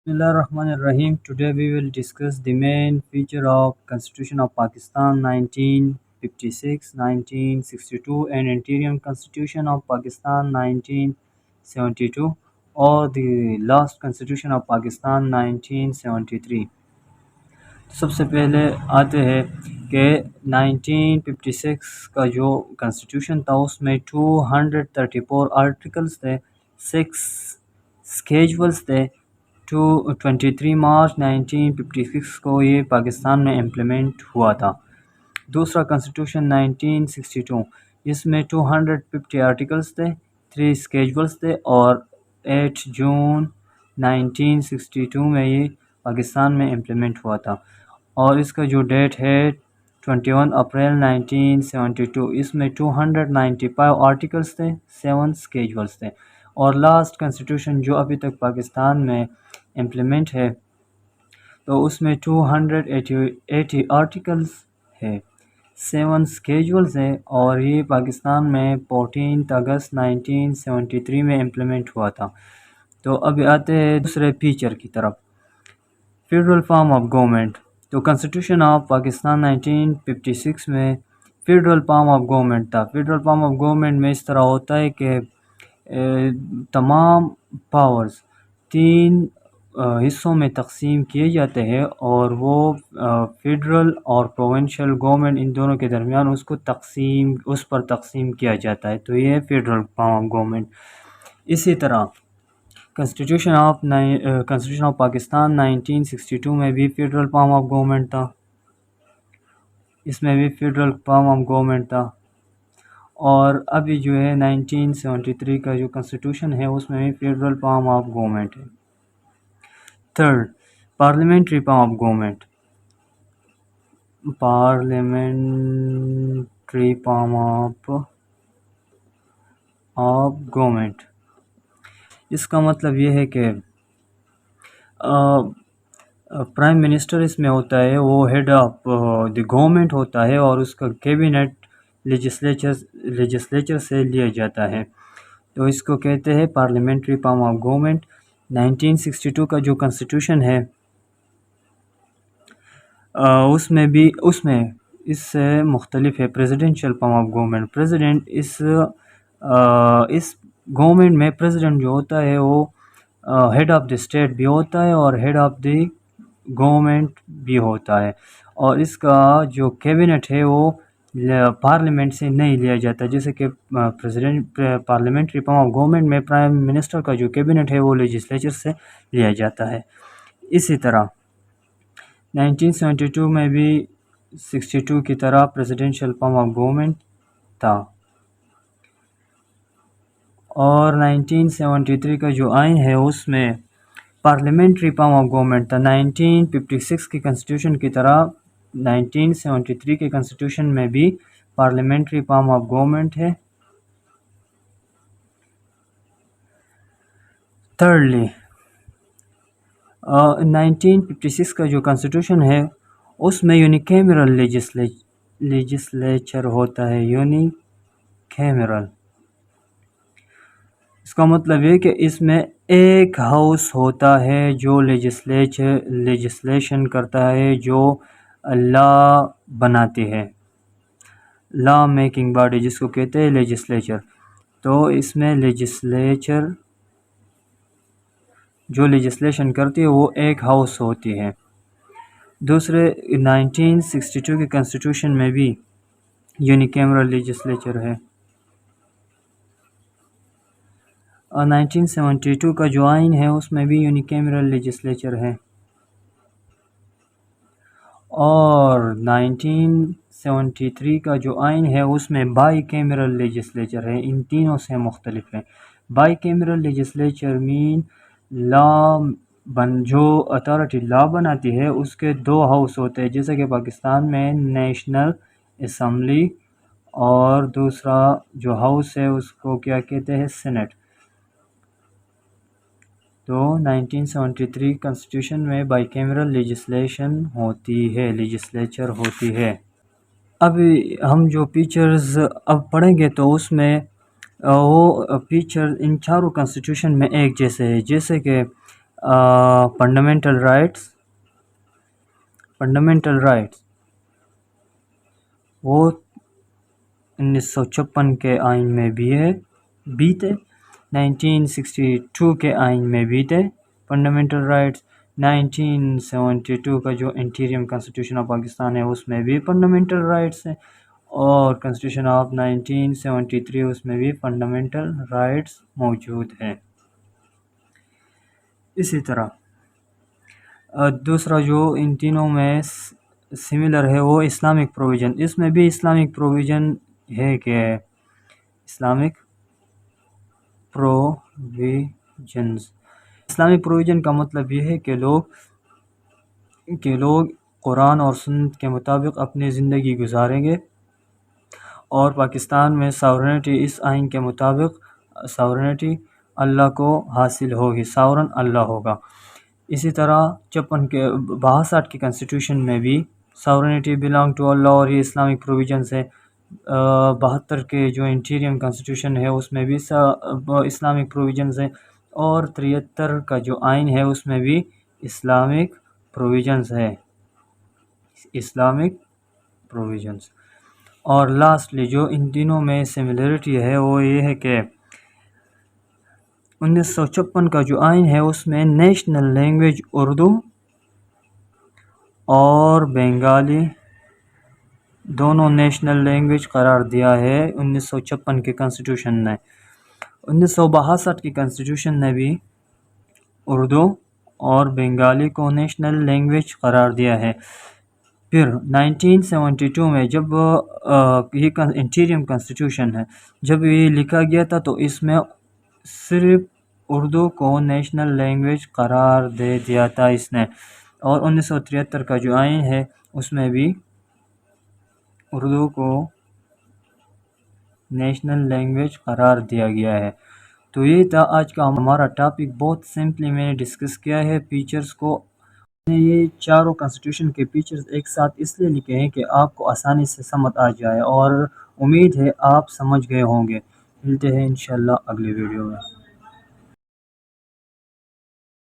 Bismillah ar-Rahman ar-Rahim. Today we will discuss the main feature of Constitution of Pakistan 1956, 1962 and Interim Constitution of Pakistan 1972 or the last Constitution of Pakistan 1973. سب سے پہلے آتے ہیں کہ 1956 کا جو constitution تھا اس میں 234 آرٹیکلز تھے، 6 اسکیجولز تھے۔ 23 مارچ 1956 کو یہ پاکستان میں امپلیمنٹ ہوا تھا۔ دوسرا کنسٹیٹیوشن 1962، اس میں 250 آرٹیکلز تھے، 3 اسکیجولز تھے اور 8 جون 1962 میں یہ پاکستان میں امپلیمنٹ ہوا تھا، اور اس کا جو ڈیٹ ہے 21 اپریل 1972۔ اس میں 295 آرٹیکلز تھے، 7 اسکیجولز تھے، اور لاسٹ کنسٹیٹیوشن جو ابھی تک پاکستان میں امپلیمنٹ ہے تو اس میں 280 آرٹیکلز ہے، 7 اسکیجولز ہیں، اور یہ پاکستان میں 14 اگست 1973 میں امپلیمنٹ ہوا تھا۔ تو اب آتے ہیں دوسرے فیچر کی طرف، فیڈرل فارم آف گورنمنٹ۔ تو کنسٹیٹیوشن آف پاکستان 1956 میں فیڈرل فارم آف گورنمنٹ تھا۔ فیڈرل فارم آف گورنمنٹ میں اس طرح ہوتا ہے کہ تمام پاورز 3 حصوں میں تقسیم کیے جاتے ہیں، اور وہ فیڈرل اور پروونشل گورنمنٹ ان دونوں کے درمیان اس پر تقسیم کیا جاتا ہے، تو یہ فیڈرل فارم آف گورنمنٹ۔ اسی طرح کنسٹیٹیوشن آف پاکستان 1962 میں بھی فیڈرل فارم آف گورنمنٹ تھا، اس میں بھی فیڈرل فارم آف گورنمنٹ تھا، اور ابھی جو ہے 1973 کا جو کنسٹیٹیوشن ہے اس میں بھی فیڈرل فارم آف گورنمنٹ ہے۔ Third, parliamentary form of government. Parliamentary form of government, اس کا مطلب یہ ہے کہ پرائم منسٹر اس میں ہوتا ہے، وہ ہیڈ آف دی گورنمنٹ ہوتا ہے، اور اس کا کیبنٹ لیجسلیچر سے لیا جاتا ہے، تو اس کو کہتے ہیں پارلیمنٹری فارم آف گورنمنٹ۔ 1962 کا جو کنسٹیٹیوشن ہے اس میں اس سے مختلف ہے presidential form of government. President اس گورنمنٹ میں پریزیڈنٹ جو ہوتا ہے وہ ہیڈ آف دی اسٹیٹ بھی ہوتا ہے اور ہیڈ آف دی گورنمنٹ بھی ہوتا ہے، اور اس کا جو کیبنٹ ہے وہ پارلیمنٹ سے نہیں لیا جاتا، جیسے کہ پارلیمنٹری فارم آف گورنمنٹ میں پرائم منسٹر کا جو کیبنٹ ہے وہ لیجسلیچر سے لیا جاتا ہے۔ اسی طرح 1972 میں بھی 62 کی طرح پریزیڈنشیل فارم آف گورنمنٹ تھا، اور 1973 کا جو آئین ہے اس میں پارلیمنٹری فارم آف گورنمنٹ تھا۔ 1956 کی کنسٹیٹیوشن کی طرح 1973 کے کنسٹیٹیوشن میں بھی پارلیمنٹری فارم آف گورنمنٹ ہے۔ تھرڈلی، 1956 کا جو کنسٹیٹیوشن ہے اس میں یونیکیمرل لیجسلیچر ہوتا ہے، یونیکیمرل۔ اس کا مطلب یہ کہ اس میں ایک ہاؤس ہوتا ہے جو لیجسلیشن کرتا ہے، جو لا بناتی ہے، لا میکنگ باڈی جس کو کہتے ہیں لیجسلیچر۔ تو اس میں لیجسلیچر جو لیجسلیشن کرتی ہے وہ ایک ہاؤس ہوتی ہے۔ دوسرے 1962 کے کنسٹیٹیوشن میں بھی یونیکیمرل لیجسلیچر ہے، اور 1972 کا جو آئین ہے اس میں بھی یونیکیمرل لیجسلیچر ہے، اور 1973 کا جو آئین ہے اس میں بائی کیمرل لیجسلیچر ہے۔ ان تینوں سے مختلف ہے۔ بائی کیمرل لیجسلیچر مین جو اتھارٹی لا بناتی ہے اس کے 2 ہاؤس ہوتے ہیں، جیسے کہ پاکستان میں نیشنل اسمبلی، اور دوسرا جو ہاؤس ہے اس کو کیا کہتے ہیں، سینٹ۔ تو 1973 کنسٹیٹیوشن میں بائی کیمرل لیجسلیچر ہوتی ہے۔ اب ہم جو فیچرز اب پڑھیں گے تو اس میں وہ فیچر ان چاروں کنسٹیٹیوشن میں ایک جیسے ہے، جیسے کہ فنڈامنٹل رائٹس وہ 1956 کے آئین میں بھی تھے، 1962 کے آئین میں بھی تھے فنڈامنٹل رائٹس، 1972 کا جو انٹیریم کنسٹیٹیوشن آف پاکستان ہے اس میں بھی فنڈامنٹل رائٹس ہیں، اور کنسٹیٹیوشن آف 1973 اس میں بھی فنڈامنٹل رائٹس موجود ہیں۔ اسی طرح دوسرا جو ان تینوں میں سملر ہے وہ اسلامک پروویژن، اس میں بھی اسلامک پروویژن ہے کہ اسلامک پروویژن کا مطلب یہ ہے کہ لوگ قرآن اور سنت کے مطابق اپنی زندگی گزاریں گے، اور پاکستان میں ساورنٹی اس آئین کے مطابق ساورنٹی اللہ کو حاصل ہوگی، ساورن اللہ ہوگا۔ اسی طرح 62 کی کنسٹیٹیوشن میں بھی ساورنٹی بلانگ ٹو اللہ، اور یہ اسلامک پروویژنس ہے۔ 72 کے جو انٹیریم کنسٹیٹیوشن ہے اس میں بھی اسلامک پروویژنس ہے، اور 73 کا جو آئین ہے اس میں بھی اسلامک پروویژنس ہے، اسلامک پروویژنس۔ اور لاسٹلی جو ان تینوں میں سملیرٹی ہے وہ یہ ہے کہ 1956 کا جو آئین ہے اس میں نیشنل لینگویج اردو اور بنگالی دونوں نیشنل لینگویج قرار دیا ہے 1956 کے کنسٹیٹیوشن نے۔ 1962 کی کنسٹیٹیوشن نے بھی اردو اور بنگالی کو نیشنل لینگویج قرار دیا ہے۔ پھر 1972 میں جب یہ انٹیریم کنسٹیٹیوشن ہے جب یہ لکھا گیا تھا تو اس میں صرف اردو کو نیشنل لینگویج قرار دے دیا تھا اس نے، اور 1973 کا جو آئین ہے اس میں بھی اردو کو نیشنل لینگویج قرار دیا گیا ہے۔ تو یہ تھا آج کا ہمارا ٹاپک، بہت سمپلی میں نے ڈسکس کیا ہے فیچرز کو۔ میں نے یہ چاروں کنسٹیٹیوشن کے فیچرز ایک ساتھ اس لیے لکھے ہیں کہ آپ کو آسانی سے سمجھ آ جائے، اور امید ہے آپ سمجھ گئے ہوں گے۔ ملتے ہیں انشاءاللہ اگلی ویڈیو میں۔